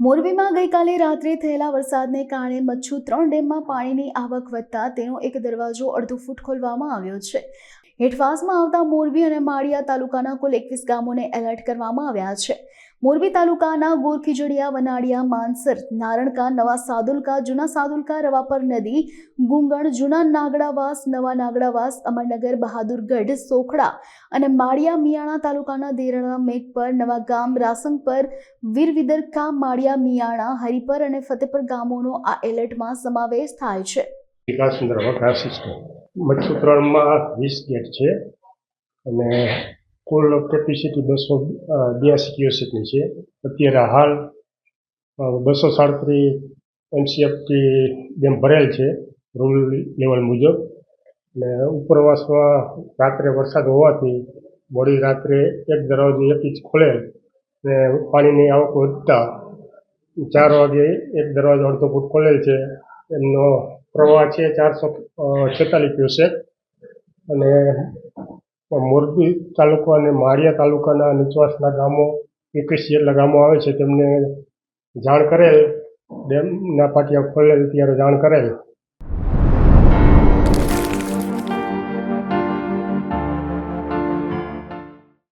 મોરબીમાં ગઈકાલે રાત્રે થયેલા વરસાદને કારણે મચ્છુ 3 ડેમમાં પાણીની આવક વધતા તેનો એક દરવાજો અડધો ફૂટ ખોલવામાં આવ્યો છે। હેઠવાસમાં આવતા મોરબી અને માળિયા તાલુકાના કુલ 21 ગામોને એલર્ટ કરવામાં આવ્યા છે। મોરબી તાલુકાના ગોરખીજડીયા, વનાડિયા, માનસર, નારણકા, નવા સાદુલકા, જૂના સાદુલકા, રવાપર નદી, ગુંગણ, જૂના નાગડાવાસ, નવા નાગડાવાસ, અમરનગર, બહાદુરગઢ, સોખડા અને માળિયા મિયાણા તાલુકાના દેરણા, મેઘપર, નવા ગામ, રાસંગપર, વીરવિદરકા, માળિયા મિયાણા, હરિપર અને ફતેપર ગામોનો આ એલર્ટમાં સમાવેશ થાય છે। મચ્છુ 3માં 20 ગેટ છે અને કુલ કેપેસિટી 282 ક્યુસેકની છે। અત્યારે હાલ 237 એમસીએફથી ડેમ ભરેલ છે રૂલ લેવલ મુજબ। અને ઉપરવાસમાં રાત્રે વરસાદ હોવાથી મોડી રાત્રે એક દરવાજો 1 ઇંચ ખોલેલ અને પાણીની આવક વધતા 4 વાગે એક દરવાજો અડધો ફૂટ ખોલેલ છે। એમનો પ્રવાહ છે 446 ક્યુસેક। અને મોરબી તાલુકા અને માળિયા તાલુકાના નીચવાસના ગામો 21 જેટલા ગામો આવે છે તેમને જાણ કરેલ, ડેમના પાટિયા ખોલેલ ત્યારે જાણ કરેલ